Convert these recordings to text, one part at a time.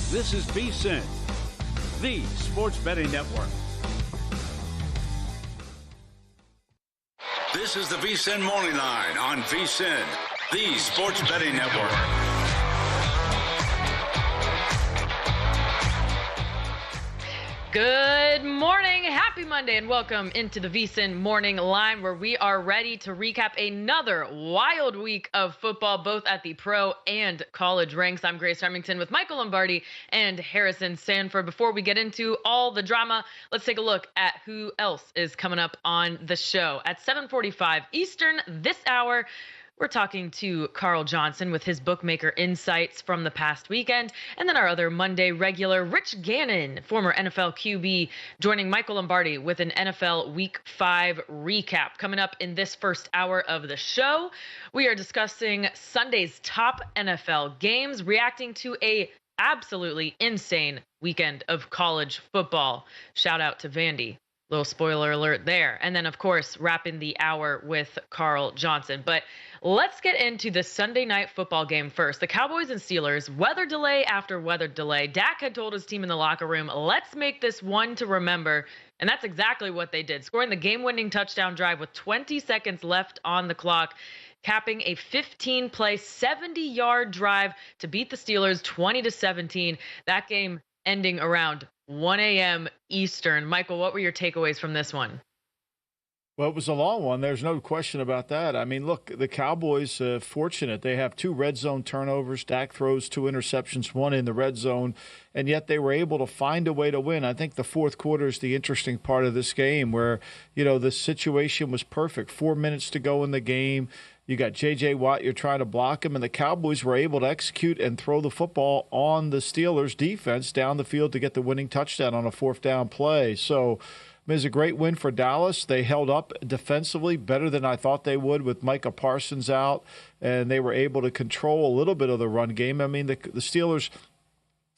This is VSiN, the sports betting network. This is the VSiN Morning Line on VSiN, the sports betting network. Good morning, happy Monday, and welcome into the VSiN Morning Line, where we are ready to recap another wild week of football, both at the pro and college ranks. I'm Grace Remington with Michael Lombardi and Harrison Sanford. Before we get into all the drama, let's take a look at who else is coming up on the show. At 7:45 Eastern this hour, we're talking to Carl Johnson with his Bookmaker insights from the past weekend. And then our other Monday regular, Rich Gannon, former NFL QB, joining Michael Lombardi with an NFL Week 5 recap. Coming up in this first hour of the show, we are discussing Sunday's top NFL games, reacting to a absolutely insane weekend of college football. Shout out to Vandy. Little spoiler alert there. And then, of course, wrapping the hour with Carl Johnson. But let's get into the Sunday night football game first. The Cowboys and Steelers, weather delay after weather delay. Dak had told his team in the locker room, let's make this one to remember. And that's exactly what they did, scoring the game-winning touchdown drive with 20 seconds left on the clock, capping a 15-play, 70-yard drive to beat the Steelers 20-17. That game ending around 1 a.m. Eastern. Michael, what were your takeaways from this one? Well, it was a long one. There's no question about that. I mean, look, the Cowboys, fortunate. They have 2 red zone turnovers. Dak throws 2 interceptions, 1 in the red zone, and yet they were able to find a way to win. I think the fourth quarter is the interesting part of this game where, the situation was perfect. 4 minutes to go in the game. You got J.J. Watt, you're trying to block him, and the Cowboys were able to execute and throw the football on the Steelers' defense down the field to get the winning touchdown on a 4th down play. So it was a great win for Dallas. They held up defensively better than I thought they would with Micah Parsons out, and they were able to control a little bit of the run game. I mean, the Steelers,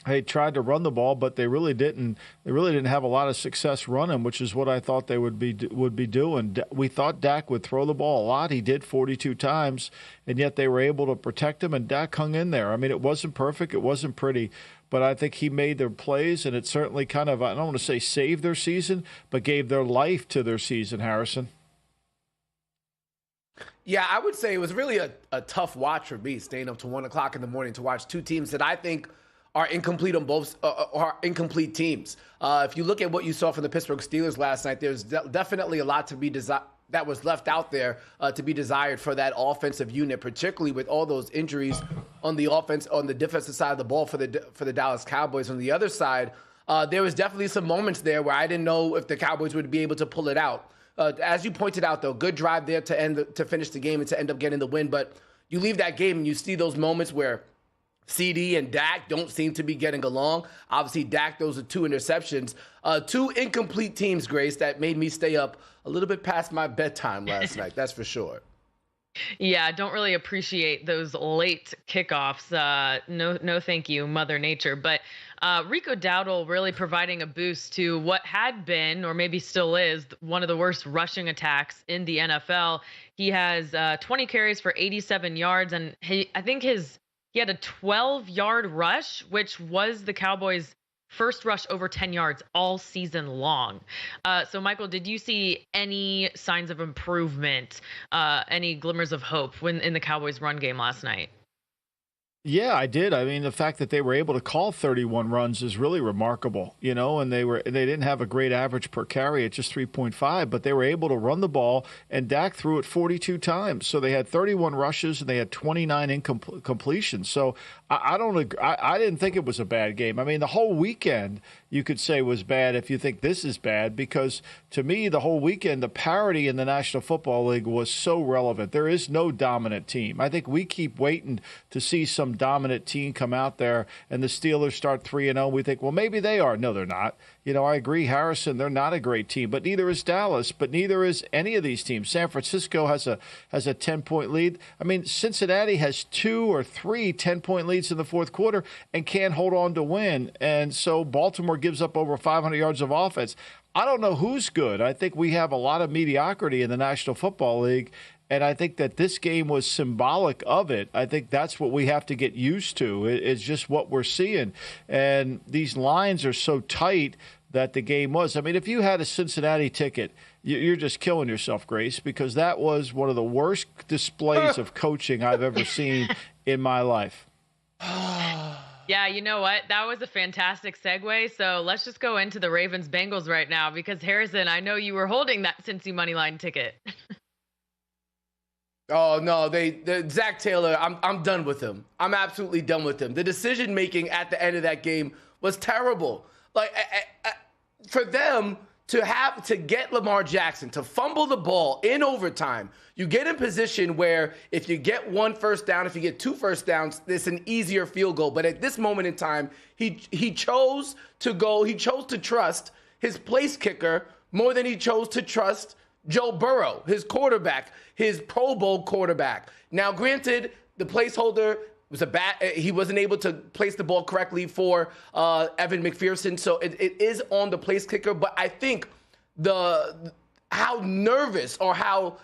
they tried to run the ball, but they really didn't. They really didn't have a lot of success running, which is what I thought they would be doing. We thought Dak would throw the ball a lot. He did 42 times, and yet they were able to protect him, and Dak hung in there. I mean, it wasn't perfect. It wasn't pretty, but I think he made their plays, and it certainly kind of, I don't want to say saved their season, but gave their life to their season, Harrison. Yeah, I would say it was really a tough watch for me, staying up to 1 o'clock in the morning to watch 2 teams that I think are incomplete on both are incomplete teams. If you look at what you saw from the Pittsburgh Steelers last night, there's definitely a lot to be that was left out there to be desired for that offensive unit, particularly with all those injuries on the offense, on the defensive side of the ball for the Dallas Cowboys. On the other side, there was definitely some moments there where I didn't know if the Cowboys would be able to pull it out. As you pointed out, though, good drive there to finish the game and to end up getting the win. But you leave that game and you see those moments where CD and Dak don't seem to be getting along. Obviously, Dak, those are 2 interceptions. 2 incomplete teams, Grace, that made me stay up a little bit past my bedtime last night. That's for sure. Yeah, I don't really appreciate those late kickoffs. No, thank you, Mother Nature. But Rico Dowdle really providing a boost to what had been, or maybe still is, one of the worst rushing attacks in the NFL. He has 20 carries for 87 yards, and I think he had a 12-yard rush, which was the Cowboys' first rush over 10 yards all season long. So, Michael, did you see any signs of improvement, any glimmers of hope in the Cowboys' run game last night? Yeah, I did. I mean, the fact that they were able to call 31 runs is really remarkable, and they didn't have a great average per carry at just 3.5, but they were able to run the ball, and Dak threw it 42 times. So they had 31 rushes and they had 29 completions. So I didn't think it was a bad game. I mean, the whole weekend you could say was bad if you think this is bad, because to me, the whole weekend, the parity in the National Football League was so relevant. There is no dominant team. I think we keep waiting to see some dominant team come out there and the Steelers start 3-0. We think, well, maybe they are. No, they're not. I agree, Harrison, they're not a great team, but neither is Dallas, but neither is any of these teams. San Francisco has a 10-point lead. I mean, Cincinnati has 2 or 3 10-point leads in the fourth quarter and can't hold on to win. And so Baltimore gives up over 500 yards of offense. I don't know who's good. I think we have a lot of mediocrity in the National Football League. And I think that this game was symbolic of it. I think that's what we have to get used to. It's just what we're seeing. And these lines are so tight that the game was. I mean, if you had a Cincinnati ticket, you're just killing yourself, Grace, because that was one of the worst displays of coaching I've ever seen in my life. Yeah, you know what? That was a fantastic segue. So let's just go into the Ravens-Bengals right now because, Harrison, I know you were holding that Cincy Moneyline ticket. Oh, no, Zach Taylor, I'm done with him. I'm absolutely done with him. The decision-making at the end of that game was terrible. Like, for them to get Lamar Jackson to fumble the ball in overtime, you get in position where if you get 1 first down, if you get 2 first downs, it's an easier field goal. But at this moment in time, he chose to trust his place kicker more than he chose to trust Joe Burrow, his quarterback, his Pro Bowl quarterback. Now, granted, the placeholder was he wasn't able to place the ball correctly for Evan McPherson, so it is on the place kicker. But I think how nervous or how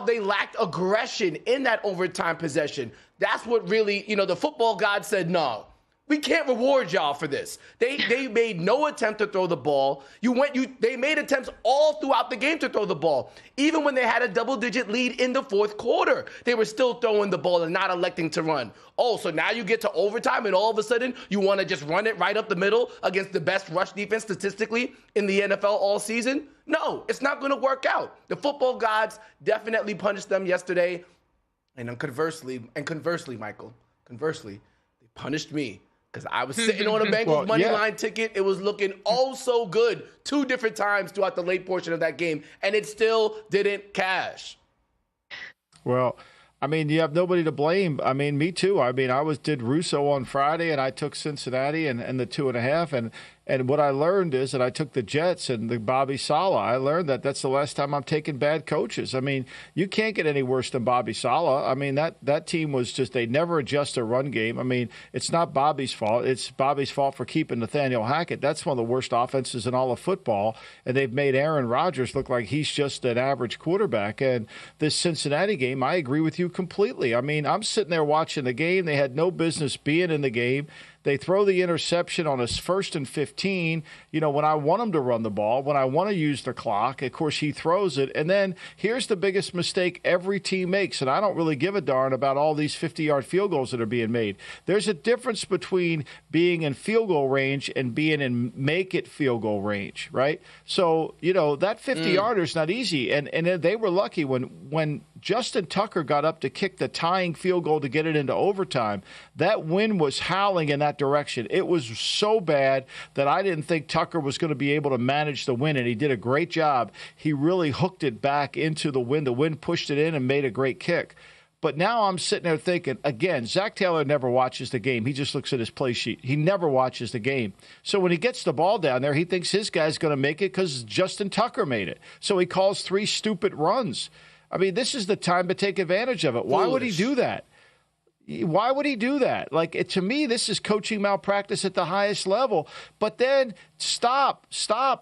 they lacked aggression in that overtime possession, that's what really, the football god said, no, we can't reward y'all for this. They made no attempt to throw the ball. They made attempts all throughout the game to throw the ball. Even when they had a double-digit lead in the fourth quarter, they were still throwing the ball and not electing to run. Oh, so now you get to overtime and all of a sudden you want to just run it right up the middle against the best rush defense statistically in the NFL all season? No, it's not going to work out. The football gods definitely punished them yesterday. And conversely, Michael, they punished me. Because I was sitting on a Bengals money line ticket. It was looking oh so good 2 different times throughout the late portion of that game, and it still didn't cash. Well, I mean, you have nobody to blame. I mean, me too. I mean, did Russo on Friday, and I took Cincinnati and the 2.5. And what I learned is that I took the Jets and the Bobby Saleh. I learned that that's the last time I'm taking bad coaches. I mean, you can't get any worse than Bobby Saleh. I mean, that team was just, they never adjust their run game. I mean, it's not Bobby's fault. It's Bobby's fault for keeping Nathaniel Hackett. That's one of the worst offenses in all of football. And they've made Aaron Rodgers look like he's just an average quarterback. And this Cincinnati game, I agree with you completely. I mean, I'm sitting there watching the game. They had no business being in the game. They throw the interception on us 1st and 15, when I want them to run the ball, when I want to use the clock. Of course, he throws it. And then here's the biggest mistake every team makes, and I don't really give a darn about all these 50-yard field goals that are being made. There's a difference between being in field goal range and being in make-it field goal range, right? So, that 50-yarder is not easy. And they were lucky when Justin Tucker got up to kick the tying field goal to get it into overtime. That wind was howling in that direction. It was so bad that I didn't think Tucker was going to be able to manage the wind, and he did a great job. He really hooked it back into the wind. The wind pushed it in and made a great kick. But now I'm sitting there thinking, again, Zach Taylor never watches the game. He just looks at his play sheet. He never watches the game. So when he gets the ball down there, he thinks his guy's going to make it because Justin Tucker made it. So he calls 3 stupid runs. I mean, this is the time to take advantage of it. Why would he do that? Why would he do that? To me, this is coaching malpractice at the highest level. But then stop.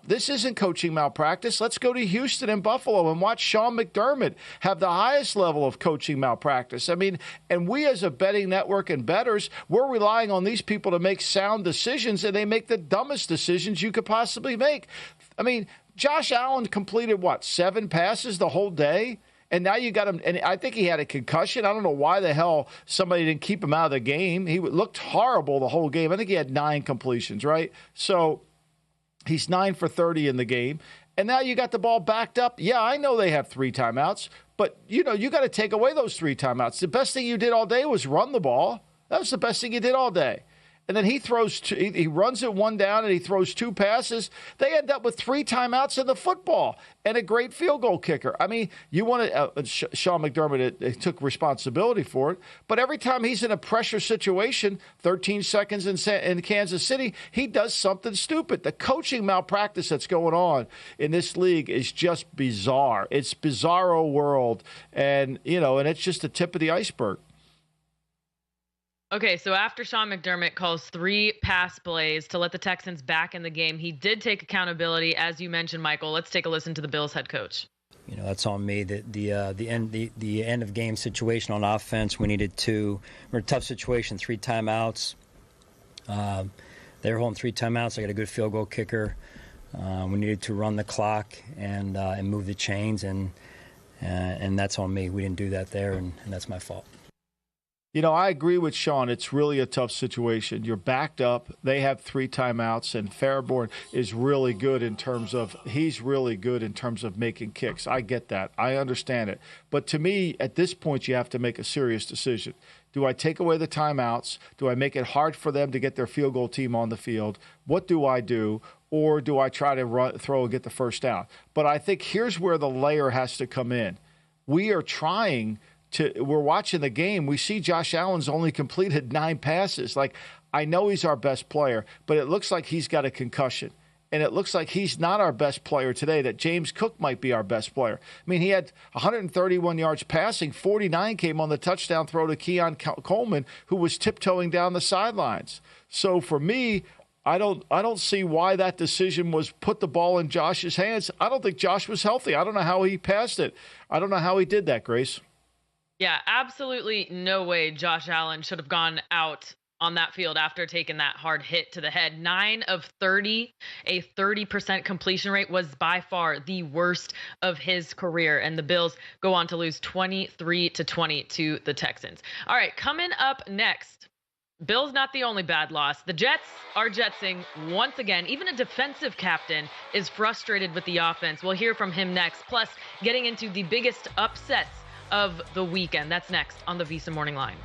This isn't coaching malpractice. Let's go to Houston and Buffalo and watch Sean McDermott have the highest level of coaching malpractice. I mean, and we as a betting network and bettors, we're relying on these people to make sound decisions, and they make the dumbest decisions you could possibly make. I mean, Josh Allen completed, 7 passes the whole day? And now you got him, and I think he had a concussion. I don't know why the hell somebody didn't keep him out of the game. He looked horrible the whole game. I think he had 9 completions, right? So he's 9 for 30 in the game. And now you got the ball backed up. Yeah, I know they have 3 timeouts, but, you got to take away those 3 timeouts. The best thing you did all day was run the ball. That was the best thing you did all day. And then he throws he runs it 1 down and he throws 2 passes. They end up with 3 timeouts in the football and a great field goal kicker. I mean, you want to Sean McDermott took responsibility for it, but every time he's in a pressure situation, 13 seconds in Kansas City, he does something stupid. The coaching malpractice that's going on in this league is just bizarre. It's bizarro world, and and it's just the tip of the iceberg. Okay, so after Sean McDermott calls 3 pass plays to let the Texans back in the game, he did take accountability, as you mentioned, Michael. Let's take a listen to the Bills head coach. That's on me. The end of game situation on offense, we're in a tough situation, 3 timeouts. They were holding 3 timeouts. I got a good field goal kicker. We needed to run the clock and move the chains, and that's on me. We didn't do that there, and that's my fault. I agree with Sean. It's really a tough situation. You're backed up. They have 3 timeouts, and Fairborn is really good he's really good in terms of making kicks. I get that. I understand it. But to me, at this point, you have to make a serious decision. Do I take away the timeouts? Do I make it hard for them to get their field goal team on the field? What do I do? Or do I try to throw and get the first down? But I think here's where the layer has to come in. We're watching the game. We see Josh Allen's only completed 9 passes. I know he's our best player, but it looks like he's got a concussion. And it looks like he's not our best player today, that James Cook might be our best player. I mean, he had 131 yards passing. 49 came on the touchdown throw to Keon Coleman, who was tiptoeing down the sidelines. So for me, I don't see why that decision was put the ball in Josh's hands. I don't think Josh was healthy. I don't know how he passed it. I don't know how he did that, Grace. Yeah, absolutely no way Josh Allen should have gone out on that field after taking that hard hit to the head. 9 of 30, a 30% completion rate, was by far the worst of his career. And the Bills go on to lose 23-20 to the Texans. All right, coming up next, Bills not the only bad loss. The Jets are jetsing once again. Even a defensive captain is frustrated with the offense. We'll hear from him next. Plus, getting into the biggest upsets of the weekend. That's next on the VSiN Morning Line.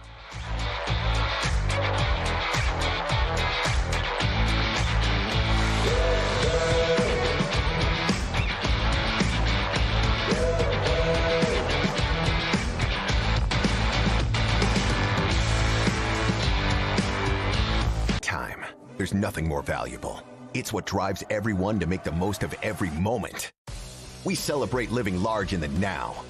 Time. There's nothing more valuable. It's what drives everyone to make the most of every moment. We celebrate living large in the now.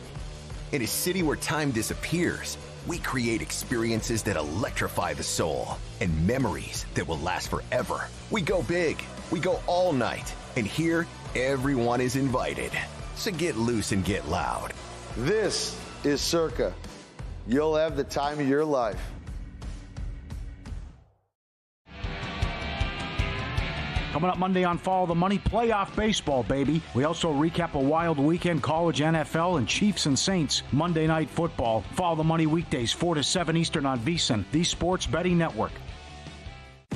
In a city where time disappears, we create experiences that electrify the soul and memories that will last forever. We go big, we go all night, and here, everyone is invited. So get loose and get loud. This is Circa. You'll have the time of your life. Coming up Monday on Follow the Money, playoff baseball, baby. We also recap a wild weekend, college, NFL, and Chiefs and Saints Monday Night Football. Follow the Money weekdays 4 to 7 Eastern on VSiN, the Sports Betting Network.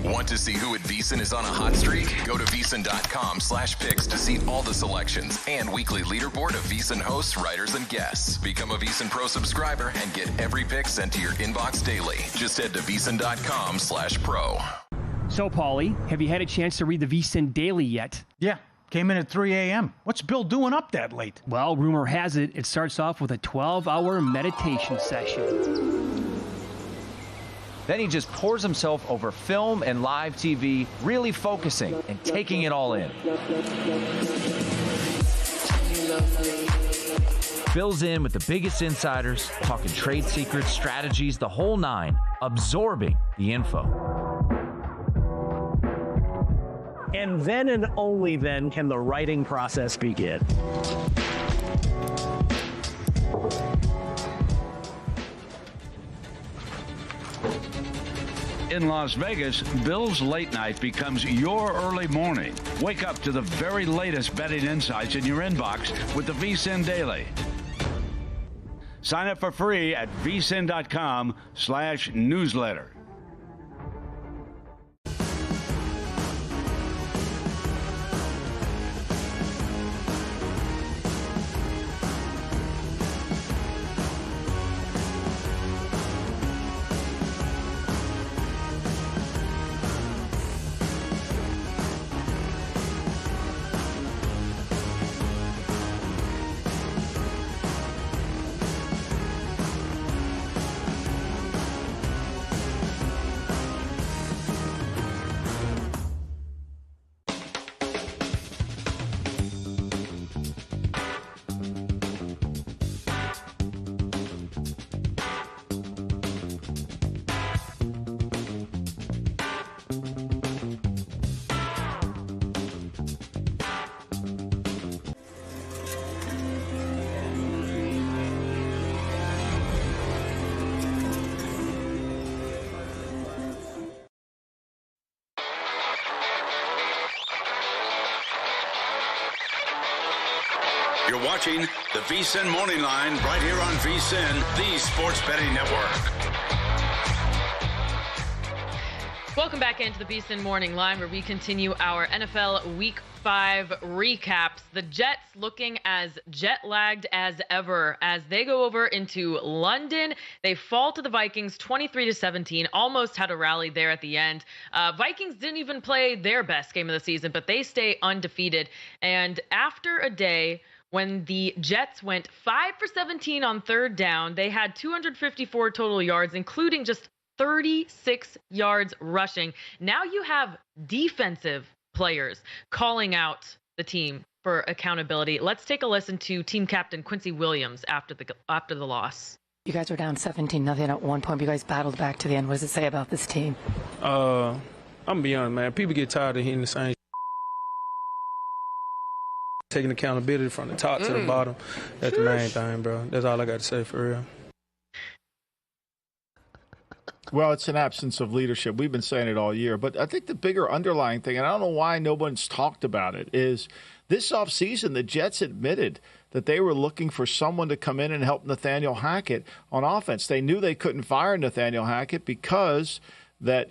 Want to see who at VSiN is on a hot streak? Go to VSiN.com/picks to see all the selections and weekly leaderboard of VSiN hosts, writers, and guests. Become a VSiN Pro subscriber and get every pick sent to your inbox daily. Just head to VSiN.com/pro. So, Paulie, have you had a chance to read the VSiN Daily yet? Yeah, came in at 3 a.m. What's Bill doing up that late? Well, rumor has it starts off with a 12-hour meditation session. Then he just pours himself over film and live TV, really focusing and taking it all in. Bill's in with the biggest insiders, talking trade secrets, strategies, the whole nine, absorbing the info. And then and only then can the writing process begin. In Las Vegas, Bill's Late Night becomes your early morning. Wake up to the very latest betting insights in your inbox with the VSiN Daily. Sign up for free at vsin.com/newsletter. You're watching the VSiN Morning Line right here on VSiN, the sports betting network. Welcome back into the VSiN Morning Line, where we continue our NFL Week 5 recaps. The Jets looking as jet-lagged as ever as they go over into London. They fall to the Vikings 23-17, almost had a rally there at the end. Vikings didn't even play their best game of the season, but they stay undefeated. And after a day when the Jets went 5 for 17 on third down, they had 254 total yards, including just 36 yards rushing. Now you have defensive players calling out the team for accountability. Let's take a listen to team captain Quincy Williams after the loss. You guys were down 17-0 at one point. You guys battled back to the end. What does it say about this team? I'm gonna be honest, man. People get tired of hearing the same. Taking accountability from the top to the bottom. That's the main thing, bro. That's all I got to say for real. Well, it's an absence of leadership. We've been saying it all year. But I think the bigger underlying thing, and I don't know why no one's talked about it, is this offseason the Jets admitted that they were looking for someone to come in and help Nathaniel Hackett on offense. They knew they couldn't fire Nathaniel Hackett because that,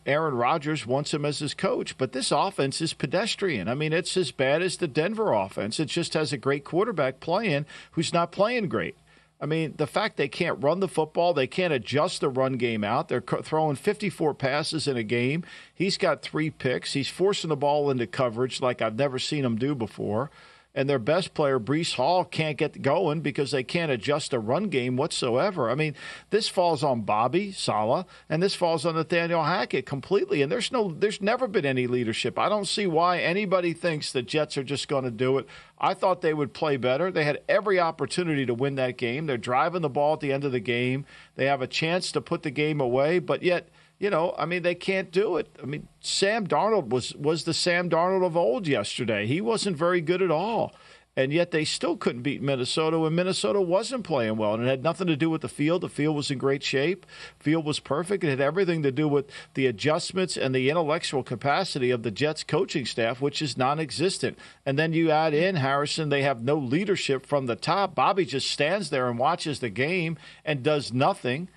Aaron Rodgers wants him as his coach. But this offense is pedestrian. I mean, it's as bad as the Denver offense. It just has a great quarterback playing who's not playing great. I mean, the fact they can't run the football, they can't adjust the run game out. They're throwing 54 passes in a game. He's got 3 picks. He's forcing the ball into coverage like I've never seen him do before. And their best player, Breece Hall, can't get going because they can't adjust a run game whatsoever. I mean, this falls on Bobby Saleh, and this falls on Nathaniel Hackett completely. And there's never been any leadership. I don't see why anybody thinks the Jets are just going to do it. I thought they would play better. They had every opportunity to win that game. They're driving the ball at the end of the game. They have a chance to put the game away, but yet – they can't do it. I mean, Sam Darnold was the Sam Darnold of old yesterday. He wasn't very good at all. And yet they still couldn't beat Minnesota when Minnesota wasn't playing well. And it had nothing to do with the field. The field was in great shape. The field was perfect. It had everything to do with the adjustments and the intellectual capacity of the Jets coaching staff, which is non-existent. And then you add in, Harrison, they have no leadership from the top. Bobby just stands there and watches the game and does nothing.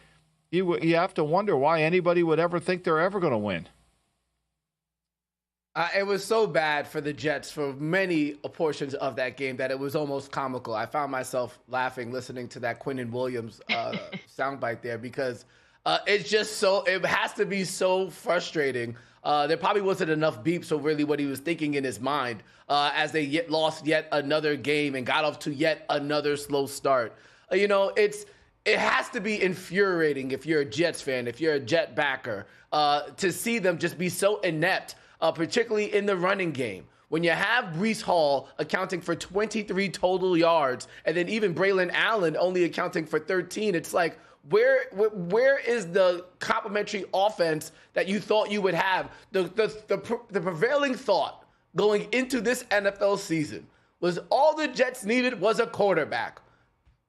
You have to wonder why anybody would ever think they're ever going to win. It was so bad for the Jets for many portions of that game that it was almost comical. I found myself laughing listening to that Quinnen Williams soundbite there because it's just it has to be so frustrating. There probably wasn't enough beeps of really what he was thinking in his mind as they lost yet another game and got off to yet another slow start. It has to be infuriating if you're a Jets fan, if you're a Jet backer, to see them just be so inept, particularly in the running game. When you have Breece Hall accounting for 23 total yards, and then even Braylon Allen only accounting for 13, it's like, where is the complementary offense that you thought you would have? The prevailing thought going into this NFL season was all the Jets needed was a quarterback.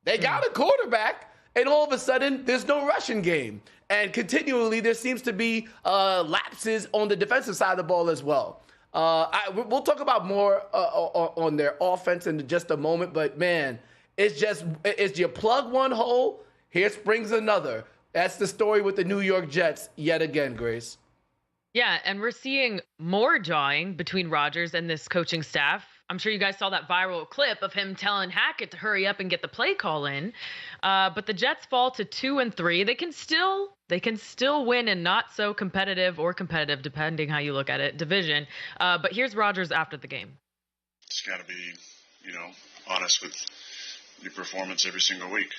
They got a quarterback. And all of a sudden, there's no rushing game. And continually, there seems to be lapses on the defensive side of the ball as well. We'll talk about more on their offense in just a moment. But, man, it's you plug one hole, here springs another. That's the story with the New York Jets yet again, Grace. Yeah, and we're seeing more jawing between Rodgers and this coaching staff. I'm sure you guys saw that viral clip of him telling Hackett to hurry up and get the play call in. But the Jets fall to 2-3. They can still win in not so competitive or competitive, depending how you look at it, division. But here's Rodgers after the game. Just got to be, honest with your performance every single week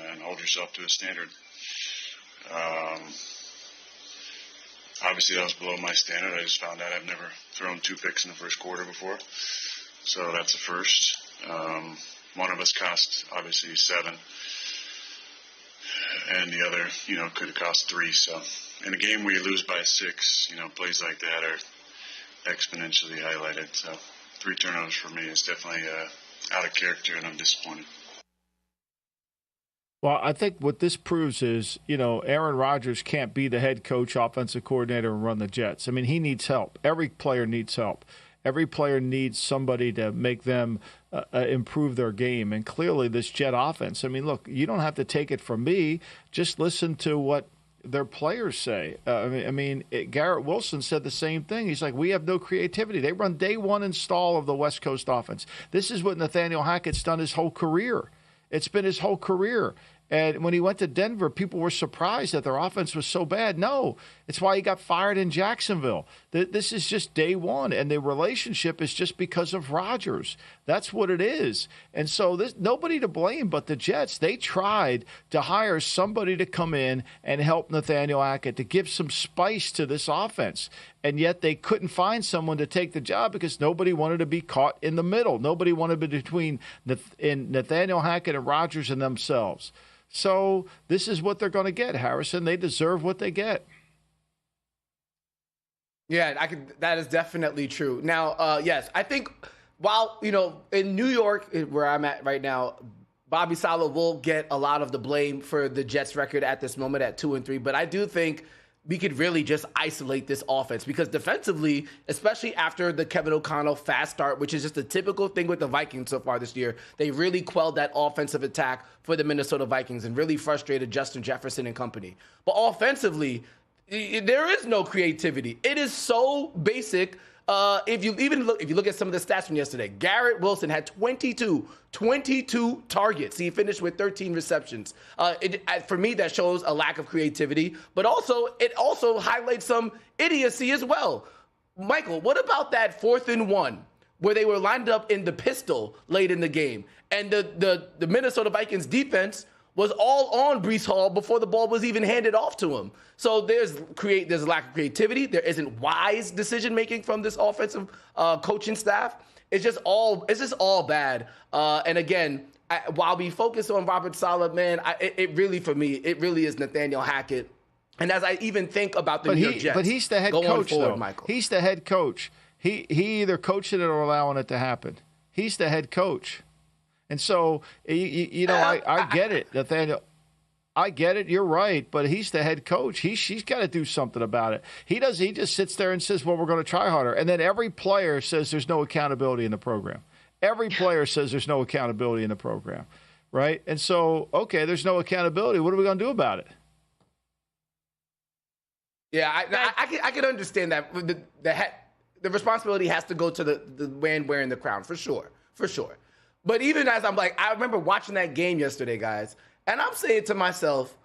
and hold yourself to a standard. Obviously, that was below my standard. I just found out I've never thrown 2 picks in the first quarter before. So that's a first. One of us cost, obviously, 7. And the other, could have cost 3. So in a game where you lose by 6, plays like that are exponentially highlighted. So 3 turnovers for me is definitely out of character, and I'm disappointed. Well, I think what this proves is, Aaron Rodgers can't be the head coach, offensive coordinator, and run the Jets. I mean, he needs help. Every player needs help. Every player needs somebody to make them improve their game. And clearly this Jet offense, I mean, look, you don't have to take it from me. Just listen to what their players say. Garrett Wilson said the same thing. He's like, we have no creativity. They run day one install of the West Coast offense. This is what Nathaniel Hackett's done his whole career. It's been his whole career. And when he went to Denver, people were surprised that their offense was so bad. No, it's why he got fired in Jacksonville. This is just day one, and the relationship is just because of Rodgers. That's what it is. And so nobody to blame but the Jets. They tried to hire somebody to come in and help Nathaniel Hackett to give some spice to this offense. And yet they couldn't find someone to take the job because nobody wanted to be caught in the middle. Nobody wanted to be between Nathaniel Hackett and Rodgers and themselves. So this is what they're going to get, Harrison. They deserve what they get. Yeah, that is definitely true. Now, yes, I think while, in New York, where I'm at right now, Bobby Saleh will get a lot of the blame for the Jets record at this moment at 2-3. But I do think we could really just isolate this offense because defensively, especially after the Kevin O'Connell fast start, which is just a typical thing with the Vikings so far this year, they really quelled that offensive attack for the Minnesota Vikings and really frustrated Justin Jefferson and company. But offensively, there is no creativity. It is so basic. If you look at some of the stats from yesterday, Garrett Wilson had 22 targets. He finished with 13 receptions. For me, that shows a lack of creativity, but it also highlights some idiocy as well. Michael, what about that 4th and 1 where they were lined up in the pistol late in the game, and the Minnesota Vikings defense was all on Breece Hall before the ball was even handed off to him. So there's a lack of creativity. There isn't wise decision making from this offensive coaching staff. It's just all bad. And again, while we focus on Robert Saleh, man, it really is Nathaniel Hackett. And as I even think about the New York Jets, but he's the head coach, forward, though. Michael. He's the head coach. He either coaching it or allowing it to happen. He's the head coach. And so, I get it, Nathaniel. I get it. You're right. But he's the head coach. He's got to do something about it. He just sits there and says, well, we're going to try harder. And then every player says there's no accountability in the program. Every player says there's no accountability in the program. Right? And so, okay, there's no accountability. What are we going to do about it? Yeah, I can understand that. The responsibility has to go to the man wearing the crown, for sure. But even as I remember watching that game yesterday, guys, and I'm saying to myself,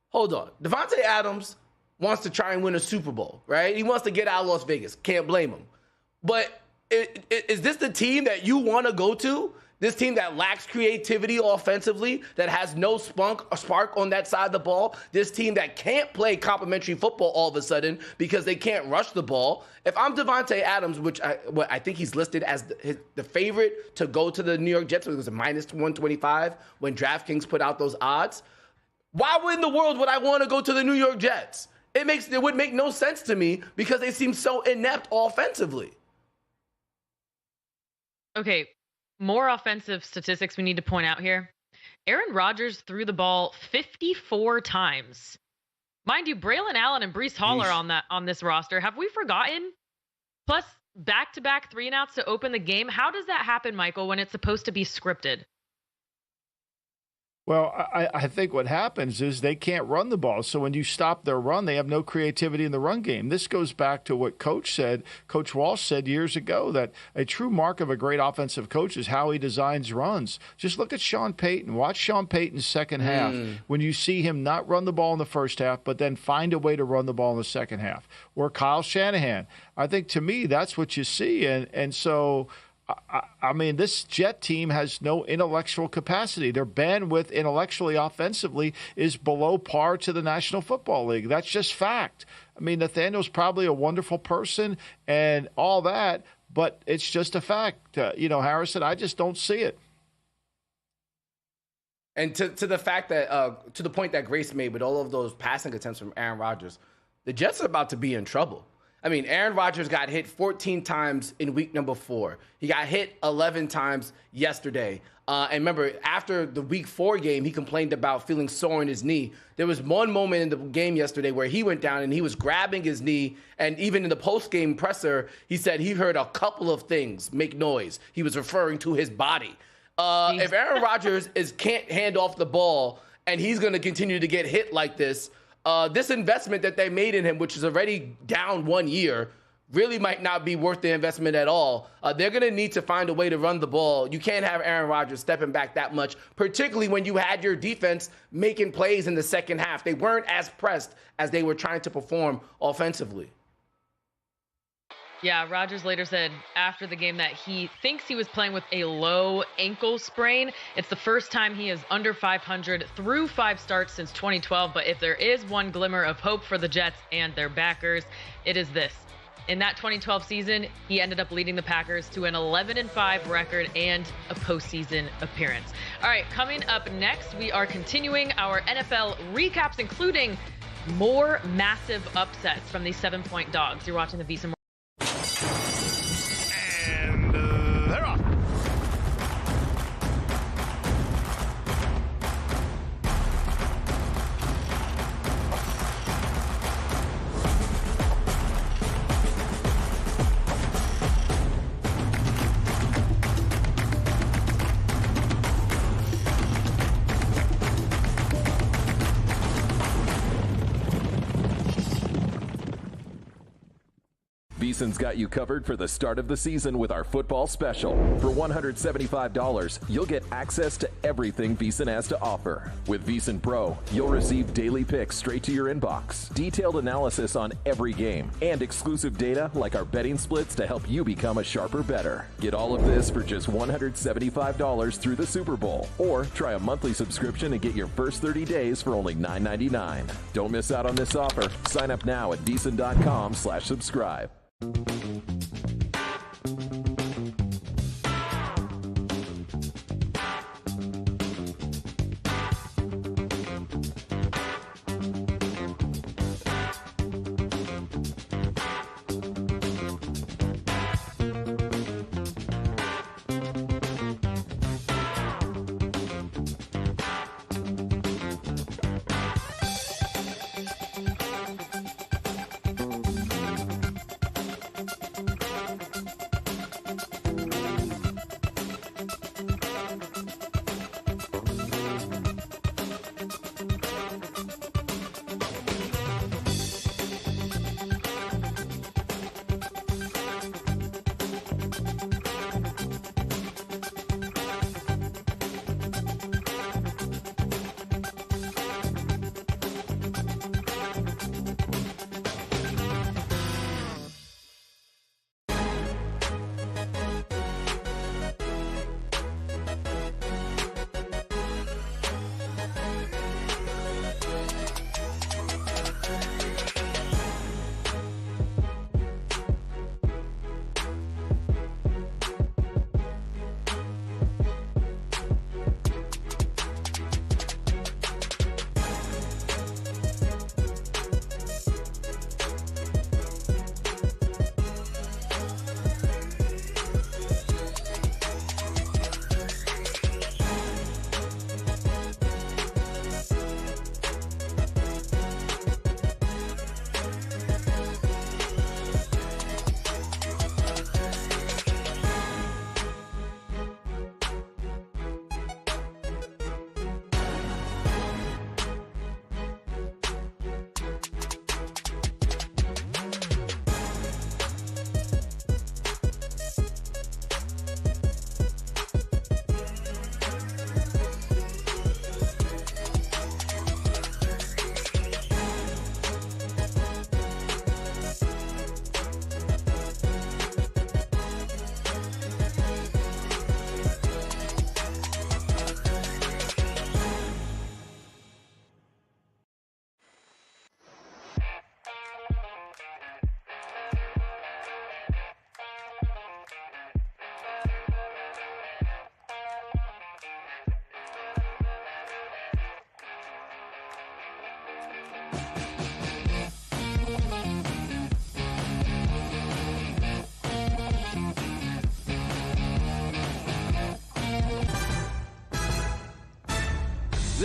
hold on. Davante Adams wants to try and win a Super Bowl, right? He wants to get out of Las Vegas. Can't blame him. But is this the team that you want to go to? This team that lacks creativity offensively, that has no spark on that side of the ball. This team that can't play complimentary football all of a sudden because they can't rush the ball. If I'm Davante Adams, which I think he's listed as the favorite to go to the New York Jets, it was a minus 125 when DraftKings put out those odds. Why in the world would I want to go to the New York Jets? It would make no sense to me because they seem so inept offensively. Okay. More offensive statistics we need to point out here. Aaron Rodgers threw the ball 54 times. Mind you, Braylon Allen and Breece Hall are on this roster. Have we forgotten? Plus, back-to-back 3-and-outs to open the game. How does that happen, Michael, when it's supposed to be scripted? Well, I think what happens is they can't run the ball. So when you stop their run, they have no creativity in the run game. This goes back to what Coach Walsh said years ago, that a true mark of a great offensive coach is how he designs runs. Just look at Sean Payton. Watch Sean Payton's second half when you see him not run the ball in the first half, but then find a way to run the ball in the second half. Or Kyle Shanahan. I think, to me, that's what you see. And so I mean, this Jet team has no intellectual capacity. Their bandwidth intellectually, offensively, is below par to the National Football League. That's just fact. I mean, Nathaniel's probably a wonderful person and all that, but it's just a fact. Harrison, I just don't see it. And to the fact that, to the point that Grace made with all of those passing attempts from Aaron Rodgers, the Jets are about to be in trouble. I mean, Aaron Rodgers got hit 14 times in week number 4. He got hit 11 times yesterday. And remember, after the week 4 game, he complained about feeling sore in his knee. There was one moment in the game yesterday where he went down and he was grabbing his knee. And even in the post-game presser, he said he heard a couple of things make noise. He was referring to his body. If Aaron Rodgers can't hand off the ball and he's going to continue to get hit like this, this investment that they made in him, which is already down 1 year, really might not be worth the investment at all. They're going to need to find a way to run the ball. You can't have Aaron Rodgers stepping back that much, particularly when you had your defense making plays in the second half. They weren't as pressed as they were trying to perform offensively. Yeah, Rodgers later said after the game that he thinks he was playing with a low ankle sprain. It's the first time he is under 500 through 5 starts since 2012. But if there is one glimmer of hope for the Jets and their backers, it is this. In that 2012 season, he ended up leading the Packers to an 11-5 record and a postseason appearance. All right, coming up next, we are continuing our NFL recaps, including more massive upsets from these 7-point dogs. You're watching the VSiN. They're off. VSiN's got you covered for the start of the season with our football special. For $175, you'll get access to everything VSiN has to offer. With VSiN Pro, you'll receive daily picks straight to your inbox, detailed analysis on every game, and exclusive data like our betting splits to help you become a sharper bettor. Get all of this for just $175 through the Super Bowl. Or try a monthly subscription and get your first 30 days for only $9.99. Don't miss out on this offer. Sign up now at VSiN.com/subscribe.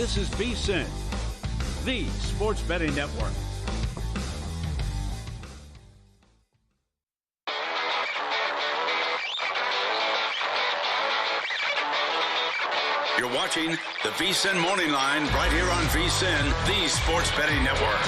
This is VSiN, the sports betting network. You're watching the VSiN Morning Line right here on VSiN, the sports betting network.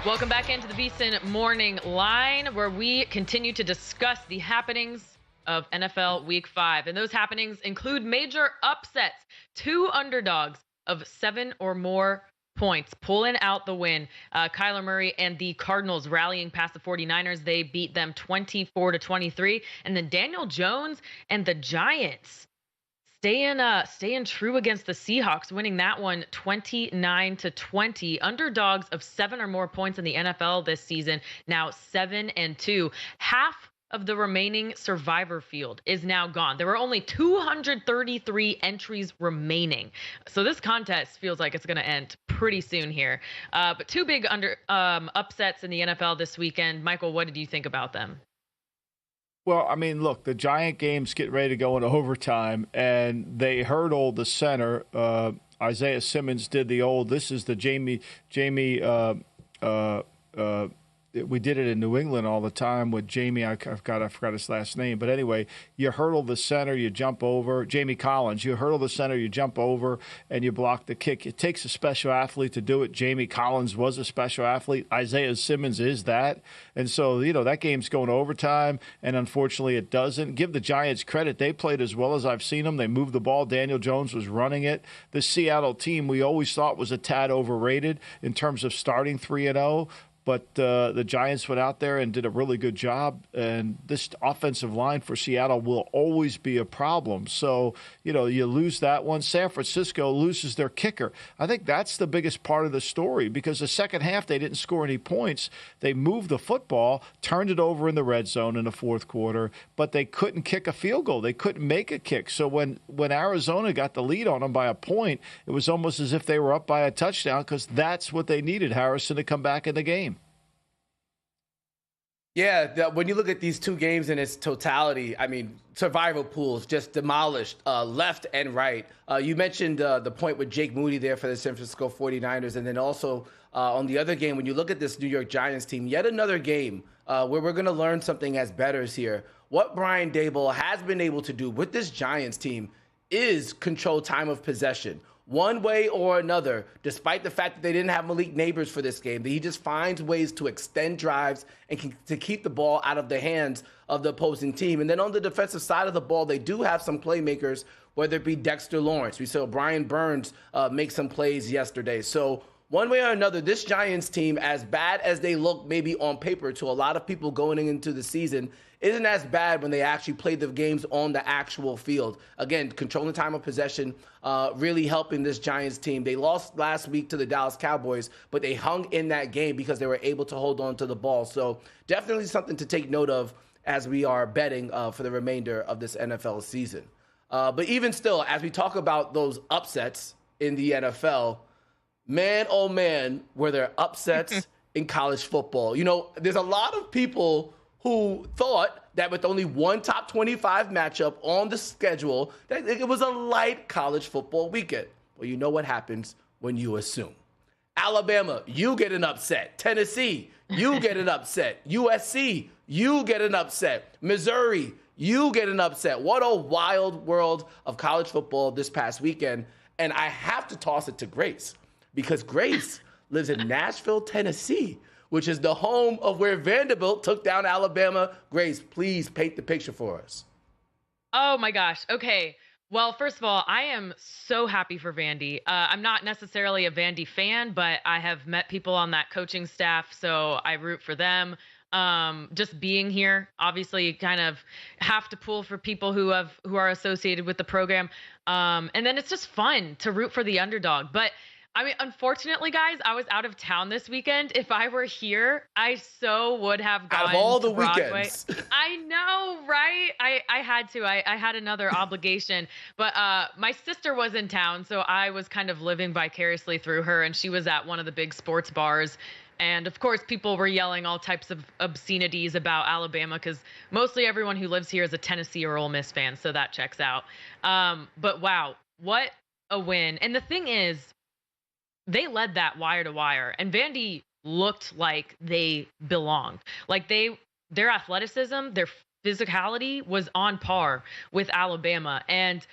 Welcome back into the VSiN Morning Line, where we continue to discuss the happenings of NFL Week 5. And those happenings include major upsets. 2 underdogs of 7 or more points pulling out the win. Kyler Murray and the Cardinals rallying past the 49ers. They beat them 24-23. And then Daniel Jones and the Giants staying true against the Seahawks, winning that one 29-20. Underdogs of 7 or more points in the NFL this season, now 7-2. Half of the remaining survivor field is now gone. There were only 233 entries remaining. So this contest feels like it's going to end pretty soon here. But 2 big upsets in the NFL this weekend. Michael, what did you think about them? Well, I mean, look, the Giant game's getting ready to go into overtime, and they hurdled the center. Isaiah Simmons did the old, this is the Jamie we did it in New England all the time with Jamie. I forgot his last name. But anyway, you hurdle the center, you jump over. Jamie Collins, you hurdle the center, you jump over, and you block the kick. It takes a special athlete to do it. Jamie Collins was a special athlete. Isaiah Simmons is that. And so, that game's going to overtime, and unfortunately it doesn't. Give the Giants credit. They played as well as I've seen them. They moved the ball. Daniel Jones was running it. The Seattle team we always thought was a tad overrated in terms of starting 3-0. But the Giants went out there and did a really good job. And this offensive line for Seattle will always be a problem. So, you lose that one. San Francisco loses their kicker. I think that's the biggest part of the story, because the second half they didn't score any points. They moved the football, turned it over in the red zone in the fourth quarter, but they couldn't kick a field goal. They couldn't make a kick. So when Arizona got the lead on them by a point, it was almost as if they were up by a touchdown, because that's what they needed, Harrison, to come back in the game. Yeah, when you look at these 2 games in its totality, I mean, survival pools just demolished left and right. You mentioned the point with Jake Moody there for the San Francisco 49ers. And then also on the other game, when you look at this New York Giants team, yet another game where we're going to learn something as bettors here. What Brian Daboll has been able to do with this Giants team is control time of possession. One way or another, despite the fact that they didn't have Malik Neighbors for this game, he just finds ways to extend drives and to keep the ball out of the hands of the opposing team. And then on the defensive side of the ball, they do have some playmakers, whether it be Dexter Lawrence. We saw Brian Burns make some plays yesterday. So one way or another, this Giants team, as bad as they look maybe on paper to a lot of people going into the season, isn't as bad when they actually play the games on the actual field. Again, controlling time of possession, really helping this Giants team. They lost last week to the Dallas Cowboys, but they hung in that game because they were able to hold on to the ball. So definitely something to take note of as we are betting for the remainder of this NFL season. But even still, as we talk about those upsets in the NFL, man, oh man, were there upsets in college football. There's a lot of people who thought that with only one top 25 matchup on the schedule, that it was a light college football weekend. Well, you know what happens when you assume. Alabama, you get an upset. Tennessee, you get an upset. USC, you get an upset. Missouri, you get an upset. What a wild world of college football this past weekend. And I have to toss it to Grace, because Grace lives in Nashville, Tennessee, which is the home of where Vanderbilt took down Alabama. Grace, please paint the picture for us. Oh, my gosh. Okay. Well, first of all, I am so happy for Vandy. I'm not necessarily a Vandy fan, but I have met people on that coaching staff, so I root for them. Just being here, obviously, kind of have to pull for people who are associated with the program. And then it's just fun to root for the underdog. But I mean, unfortunately, guys, I was out of town this weekend. If I were here, I so would have gone out of all the to Broadway. weekends. I know, right? I had to. I had another obligation. But my sister was in town, so I was kind of living vicariously through her, and she was at one of the big sports bars. And, of course, people were yelling all types of obscenities about Alabama, because mostly everyone who lives here is a Tennessee or Ole Miss fan, so that checks out. But, wow. what a win. And the thing is, they led that wire to wire, and Vandy looked like they belonged. Like their athleticism, their physicality was on par with Alabama. And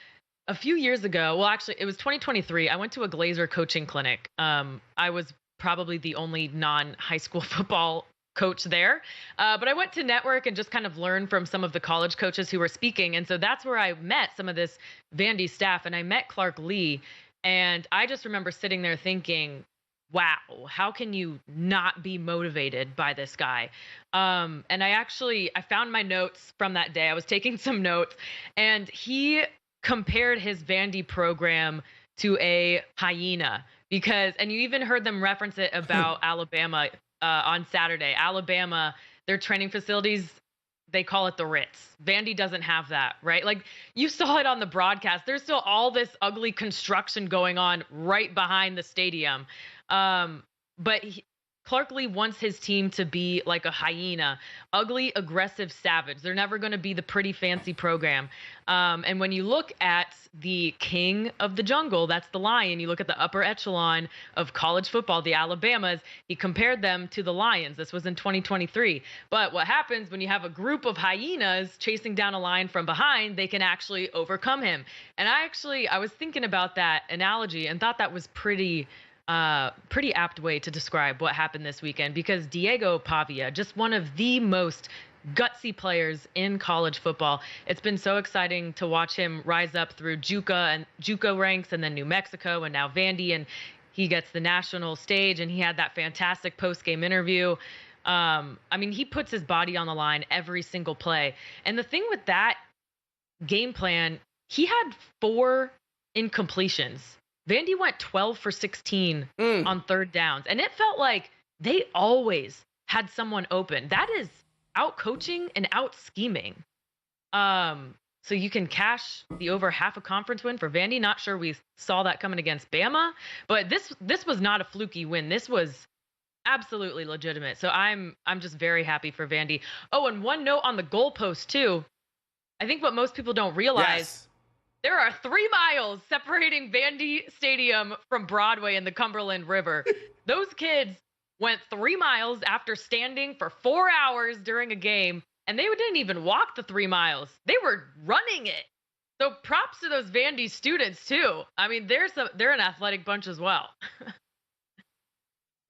a few years ago, well, actually, it was 2023. I went to a Glazer coaching clinic. I was probably the only non-high school football coach there. But I went to network and just kind of learn from some of the college coaches who were speaking. And so that's where I met some of this Vandy staff. And I met Clark Lee. And I just remember sitting there thinking, wow, how can you not be motivated by this guy? And I found my notes from that day. I was taking some notes, and he compared his Vandy program to a hyena and you even heard them reference it about Alabama on Saturday. Alabama, their training facilities, they call it the Ritz. Vandy doesn't have that, right? Like, you saw it on the broadcast. There's still all this ugly construction going on right behind the stadium. But Clark Lee wants his team to be like a hyena, ugly, aggressive, savage. They're never going to be the pretty, fancy program. And when you look at the king of the jungle, that's the lion. You look at the upper echelon of college football, the Alabamas, he compared them to the Lions. This was in 2023. But what happens when you have a group of hyenas chasing down a lion from behind, they can actually overcome him. And I was thinking about that analogy and thought that was pretty apt way to describe what happened this weekend, because Diego Pavia, just one of the most gutsy players in college football. It's been so exciting to watch him rise up through JUCO ranks, and then New Mexico, and now Vandy, and he gets the national stage, and he had that fantastic post-game interview. He puts his body on the line every single play. And the thing with that game plan, he had 4 incompletions. Vandy went 12 for 16 on third downs. And it felt like they always had someone open. That is out coaching and out scheming. So you can cash the over half a conference win for Vandy. Not sure we saw that coming against Bama, but this was not a fluky win. This was absolutely legitimate. So I'm just very happy for Vandy. Oh, and one note on the goalpost too. I think what most people don't realize, there are 3 miles separating Vandy Stadium from Broadway and the Cumberland River. Those kids went 3 miles after standing for 4 hours during a game, and they didn't even walk the 3 miles. They were running it. So props to those Vandy students too. I mean, they're an athletic bunch as well.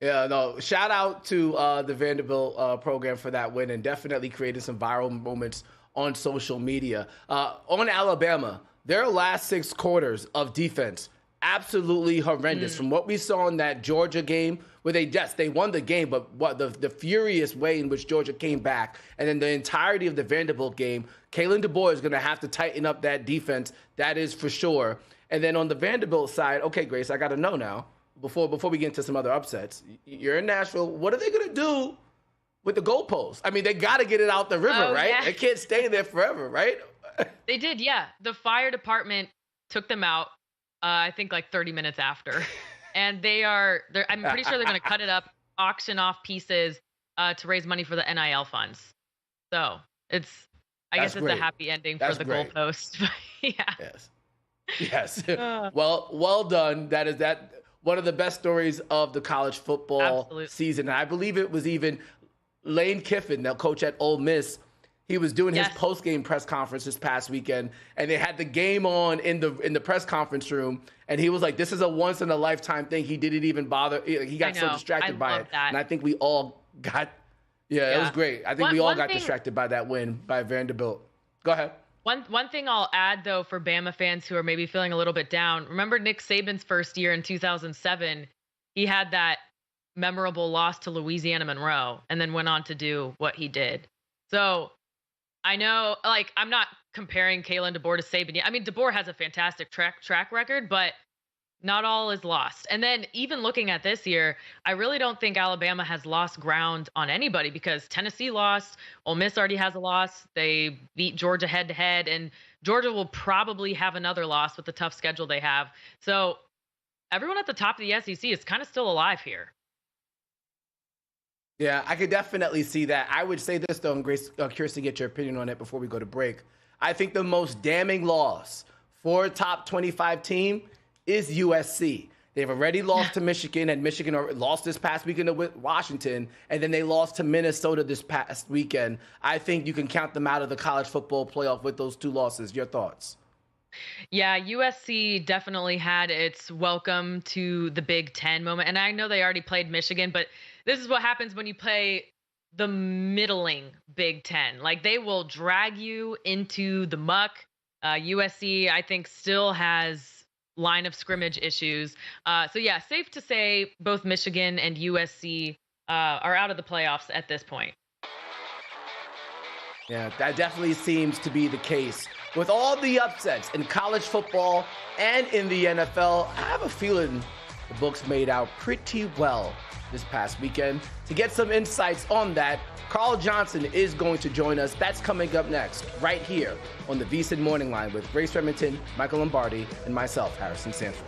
Yeah, no, shout out to the Vanderbilt program for that win, and definitely created some viral moments on social media. On Alabama, their last 6 quarters of defense, absolutely horrendous. From what we saw in that Georgia game, where they won the game, but what the furious way in which Georgia came back, and then the entirety of the Vanderbilt game, Kalen DeBoer is going to have to tighten up that defense. That is for sure. And then on the Vanderbilt side, okay, Grace, I got to know now, before we get into some other upsets, you're in Nashville. What are they going to do with the goalposts? I mean, they got to get it out the river, right? Yeah. They can't stay there forever, right? They did, yeah. The fire department took them out, I think like 30 minutes after. And I'm pretty sure they're going to cut it up, auction off pieces to raise money for the NIL funds. So I guess it's a happy ending for the goalpost. Yeah. Yes. Well done. That is one of the best stories of the college football season. And I believe it was even Lane Kiffin, the coach at Ole Miss. He was doing his post-game press conference this past weekend, and they had the game on in the press conference room, and he was like, this is a once-in-a-lifetime thing. He didn't even bother. He got so distracted by it. And I think we all got – it was great. I think we all got distracted by that win by Vanderbilt. Go ahead. One thing I'll add, though, for Bama fans who are maybe feeling a little bit down, remember Nick Saban's first year in 2007? He had that memorable loss to Louisiana Monroe and then went on to do what he did. So – I know, like, I'm not comparing Kalen DeBoer to Saban yet. I mean, DeBoer has a fantastic track record, but not all is lost. And then even looking at this year, I really don't think Alabama has lost ground on anybody, because Tennessee lost. Ole Miss already has a loss. They beat Georgia head-to-head, and Georgia will probably have another loss with the tough schedule they have. So everyone at the top of the SEC is kind of still alive here. Yeah, I could definitely see that. I would say this, though, and Grace, curious to get your opinion on it before we go to break. I think the most damning loss for a top 25 team is USC. They've already lost to Michigan, and Michigan lost this past weekend to Washington, and then they lost to Minnesota this past weekend. I think you can count them out of the college football playoff with those 2 losses. Your thoughts? Yeah, USC definitely had its welcome to the Big Ten moment. And I know they already played Michigan, but this is what happens when you play the middling Big Ten. Like, they will drag you into the muck. USC, I think, still has line of scrimmage issues. So, yeah, safe to say both Michigan and USC are out of the playoffs at this point. Yeah, that definitely seems to be the case. With all the upsets in college football and in the NFL, I have a feeling the books made out pretty well this past weekend. To get some insights on that, Carl Johnson is going to join us. That's coming up next, right here on the VSiN Morning Line with Grace Remington, Michael Lombardi, and myself, Harrison Sanford.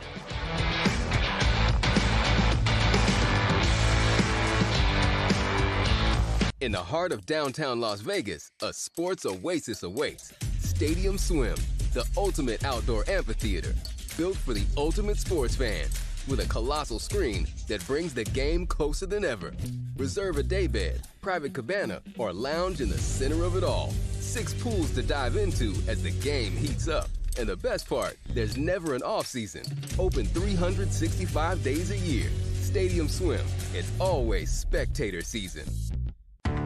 In the heart of downtown Las Vegas, a sports oasis awaits. Stadium Swim, the ultimate outdoor amphitheater, built for the ultimate sports fan, with a colossal screen that brings the game closer than ever. Reserve a daybed, private cabana, or lounge in the center of it all. 6 pools to dive into as the game heats up. And the best part, there's never an off-season. Open 365 days a year. Stadium Swim, it's always spectator season.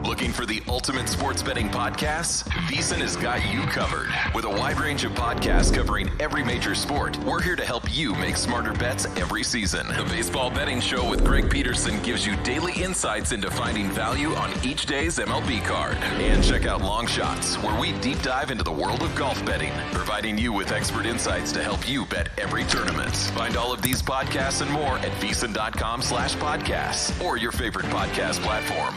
Looking for the ultimate sports betting podcasts? VSiN has got you covered. With a wide range of podcasts covering every major sport, we're here to help you make smarter bets every season. The Baseball Betting Show with Greg Peterson gives you daily insights into finding value on each day's MLB card. And check out Long Shots, where we deep dive into the world of golf betting, providing you with expert insights to help you bet every tournament. Find all of these podcasts and more at VSiN.com/podcasts or your favorite podcast platform.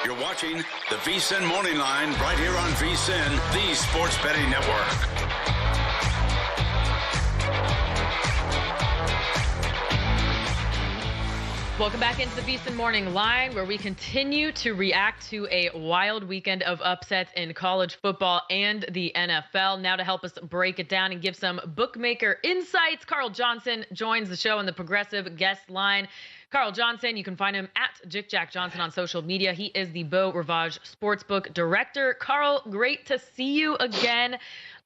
You're watching the VSiN Morning Line right here on VSiN, the sports betting network. Welcome back into the VSiN Morning Line, where we continue to react to a wild weekend of upsets in college football and the NFL. Now to help us break it down and give some bookmaker insights, Carl Johnson joins the show on the Progressive guest line. Carl Johnson, you can find him at Jick Johnson on social media. He is the Beau Rivage Sportsbook director. Carl, great to see you again.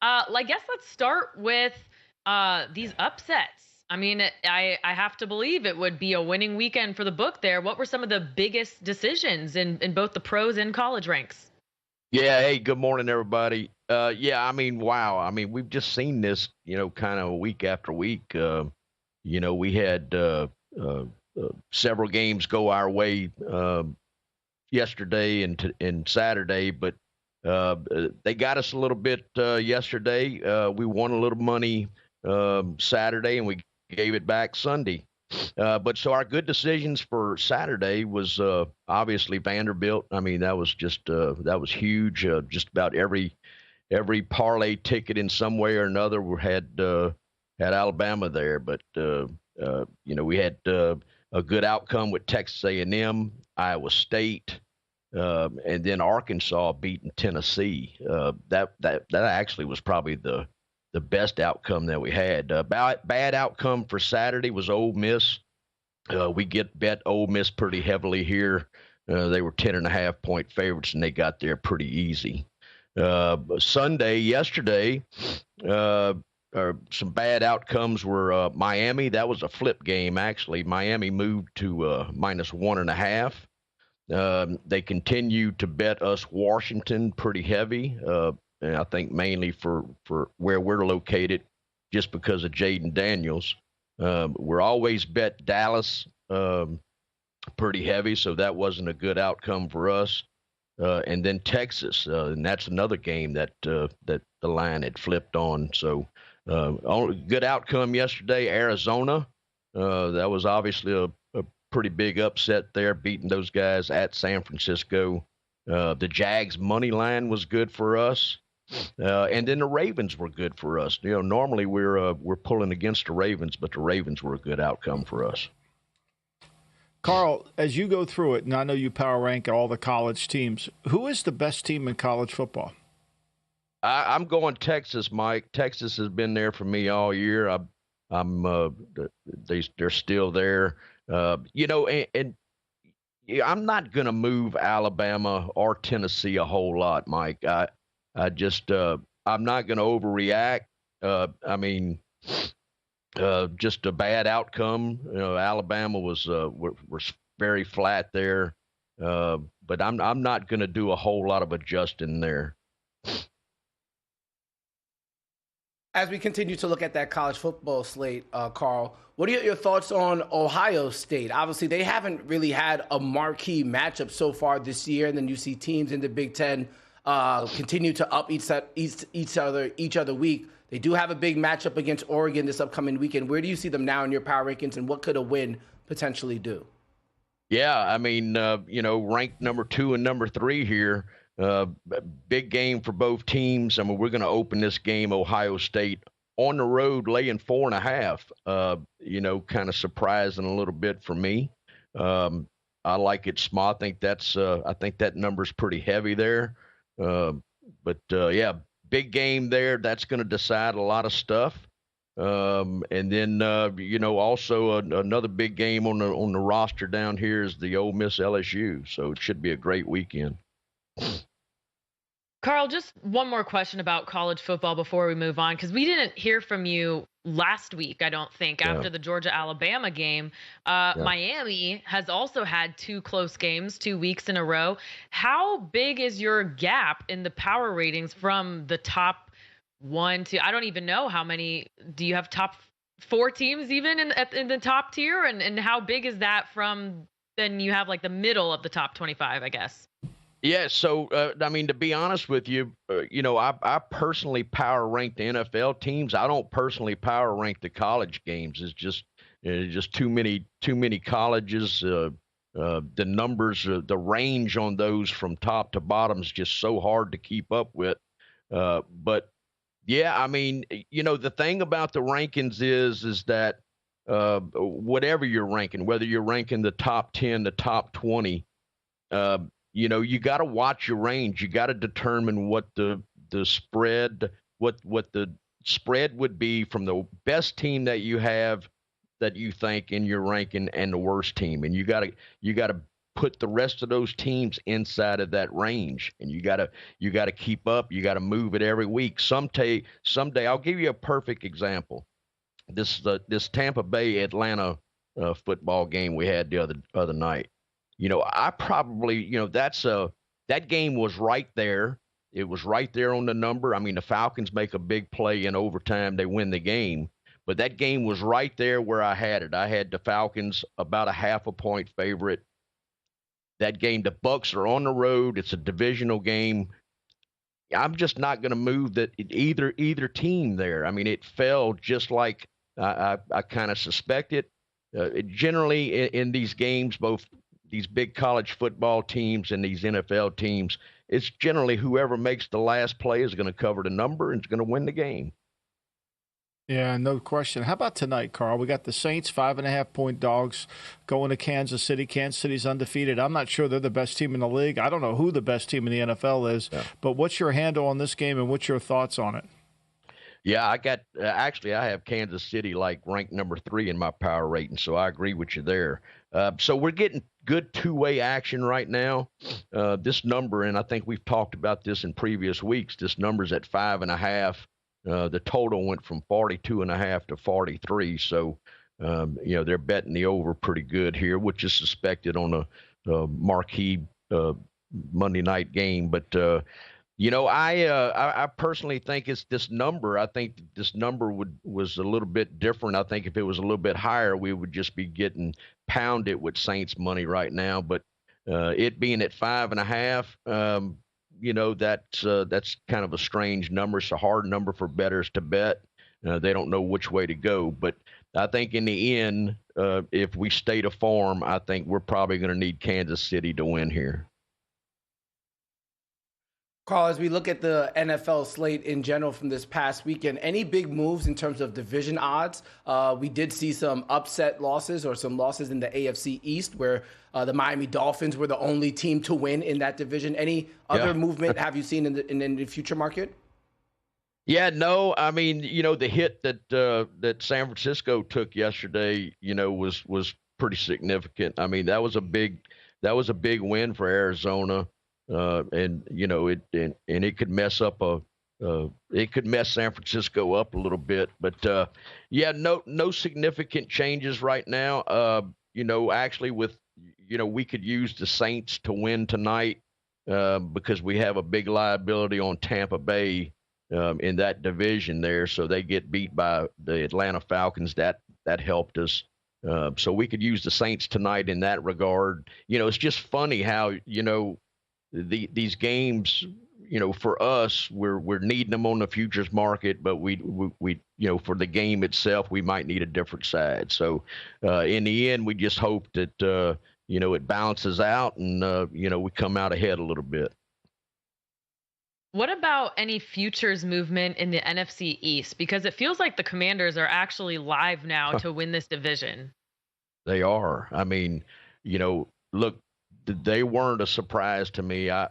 I guess let's start with these upsets. I mean, I have to believe it would be a winning weekend for the book there. What were some of the biggest decisions in both the pros and college ranks? Yeah, hey, good morning, everybody. Yeah, I mean, wow. I mean, we've just seen this, kind of week after week. We had several games go our way yesterday and Saturday, but they got us a little bit yesterday. We won a little money Saturday, and we gave it back Sunday. But so our good decisions for Saturday was obviously Vanderbilt. I mean, that was just that was huge. Just about every parlay ticket in some way or another had Alabama there. But we had a good outcome with Texas A&M, Iowa State, and then Arkansas beating Tennessee. That actually was probably the best outcome that we had. Bad outcome for Saturday was Ole Miss. We bet Ole Miss pretty heavily here. They were 10.5-point favorites, and they got there pretty easy. Yesterday, some bad outcomes were Miami. That was a flip game, actually. Miami moved to -1.5. They continued to bet us Washington pretty heavy. And I think mainly for where we're located, just because of Jaden Daniels. We're always bet Dallas pretty heavy, so that wasn't a good outcome for us. And then Texas, and that's another game that the line had flipped on. So good outcome yesterday. Arizona, that was obviously a pretty big upset there, beating those guys at San Francisco. The Jags money line was good for us. And then the Ravens were good for us. Normally we're pulling against the Ravens, but the Ravens were a good outcome for us. Carl, as you go through it, and I know you power rank all the college teams, who is the best team in college football? I'm going Texas, Mike. Texas has been there for me all year. They're still there. And I'm not going to move Alabama or Tennessee a whole lot, Mike. I'm not going to overreact. Just a bad outcome. Alabama was very flat there, but I'm not going to do a whole lot of adjusting there. As we continue to look at that college football slate, Carl, what are your thoughts on Ohio State? Obviously, they haven't really had a marquee matchup so far this year, and then you see teams in the Big Ten continue to up each other week. They do have a big matchup against Oregon this upcoming weekend. Where do you see them now in your power rankings, and what could a win potentially do? Yeah, I mean, ranked number 2 and number 3 here. Big game for both teams. I mean, we're going to open this game, Ohio State, on the road, laying 4.5. Kind of surprising a little bit for me. I like it small. I think that number's pretty heavy there. Yeah, big game there. That's going to decide a lot of stuff. And then, also another big game on the roster down here is the Ole Miss LSU. So it should be a great weekend. Carl, just one more question about college football before we move on, because we didn't hear from you last week, I don't think, after the Georgia-Alabama game. Miami has also had 2 close games 2 weeks in a row. How big is your gap in the power ratings from the top 1 to, I don't even know how many, do you have top 4 teams even in the top tier? And how big is that from, then you have like the middle of the top 25, I guess? Yeah, so, to be honest with you, I personally power rank the NFL teams. I don't personally power rank the college games. It's just too many colleges. The numbers, the range on those from top to bottom is just so hard to keep up with. But yeah, I mean, the thing about the rankings is that whatever you're ranking, whether you're ranking the top 10, the top 20, you got to watch your range. You got to determine what the spread, what the spread would be from the best team that you have, that you think in your ranking, and the worst team. And you got to put the rest of those teams inside of that range, and you got to keep up. You got to move it every week. Someday, I'll give you a perfect example. This Tampa Bay Atlanta football game we had the other night. I probably, that game was right there. It was right there on the number. I mean, the Falcons make a big play in overtime, they win the game. But that game was right there where I had it. I had the Falcons about a 0.5 point favorite. That game, the Bucs are on the road. It's a divisional game. I'm just not going to move either team there. I mean, it fell just like I kind of suspected. Generally, in these games, both these big college football teams and these NFL teams, it's generally whoever makes the last play is going to cover the number and is going to win the game. Yeah, no question. How about tonight, Carl? We got the Saints 5.5 point dogs going to Kansas City. Kansas City's undefeated. I'm not sure they're the best team in the league. I don't know who the best team in the NFL is. Yeah. But what's your handle on this game, and what's your thoughts on it? Yeah, I got actually I have Kansas City like ranked number 3 in my power rating, so I agree with you there. So we're getting good two-way action right now. This number, and I think we've talked about this in previous weeks, this number's at 5.5. The total went from 42.5 to 43. So, they're betting the over pretty good here, which is suspected on a marquee Monday night game. But, I personally think it's this number. I think this number was a little bit different. I think if it was a little bit higher, we would just be getting pounded with Saints money right now. But it being at 5.5, that's kind of a strange number. It's a hard number for bettors to bet. They don't know which way to go. But I think in the end, if we stay to form, I think we're probably going to need Kansas City to win here. Carl, as we look at the NFL slate in general from this past weekend, any big moves in terms of division odds? We did see some upset losses or some losses in the AFC East where the Miami Dolphins were the only team to win in that division. Any other movement have you seen in the future market? Yeah, no. I mean, the hit that San Francisco took yesterday, was pretty significant. I mean, that was a big win for Arizona. And it could mess up it could mess San Francisco up a little bit, but no significant changes right now. Actually we could use the Saints to win tonight, because we have a big liability on Tampa Bay, in that division there. So they get beat by the Atlanta Falcons. That helped us. So we could use the Saints tonight in that regard. It's just funny how, these games, for us, we're needing them on the futures market, but we for the game itself, we might need a different side. So in the end, we just hope that it balances out and we come out ahead a little bit. What about any futures movement in the NFC East? Because it feels like the Commanders are actually live now to win this division. They are. I mean, look, they weren't a surprise to me. I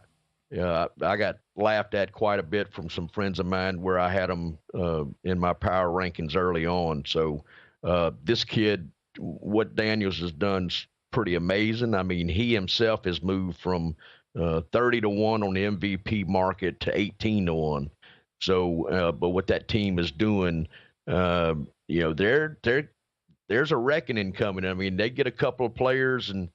got laughed at quite a bit from some friends of mine where I had them in my power rankings early on. So this kid, what Daniels has done is pretty amazing. I mean, he himself has moved from 30-1 on the MVP market to 18-1. So, but what that team is doing, there's a reckoning coming. I mean, they get a couple of players and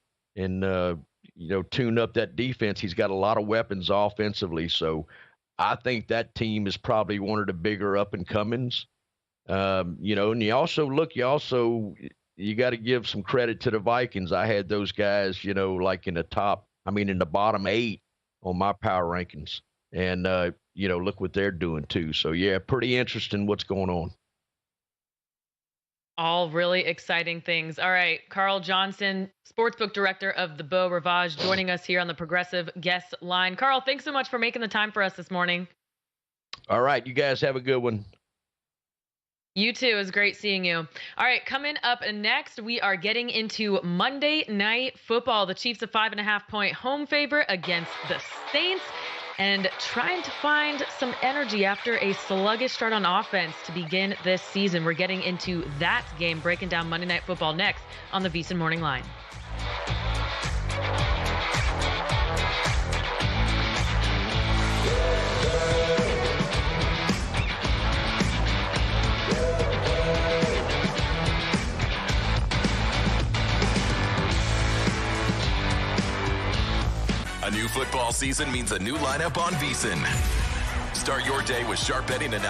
tune up that defense. He's got a lot of weapons offensively. So I think that team is probably one of the bigger up and comings. And you got to give some credit to the Vikings. I had those guys, like in the bottom 8 on my power rankings. And, look what they're doing too. So yeah, pretty interesting what's going on. All really exciting things. All right, Carl Johnson, Sportsbook Director of the Beau Rivage, joining us here on the Progressive Guest Line. Carl, thanks so much for making the time for us this morning. All right, you guys have a good one. You too. It was great seeing you. All right, coming up next, we are getting into Monday Night Football. The Chiefs a 5.5-point home favorite against the Saints, and trying to find some energy after a sluggish start on offense to begin this season. We're getting into that game, breaking down Monday Night Football next on the VSiN Morning Line. A new football season means a new lineup on VSiN. Start your day with sharp betting and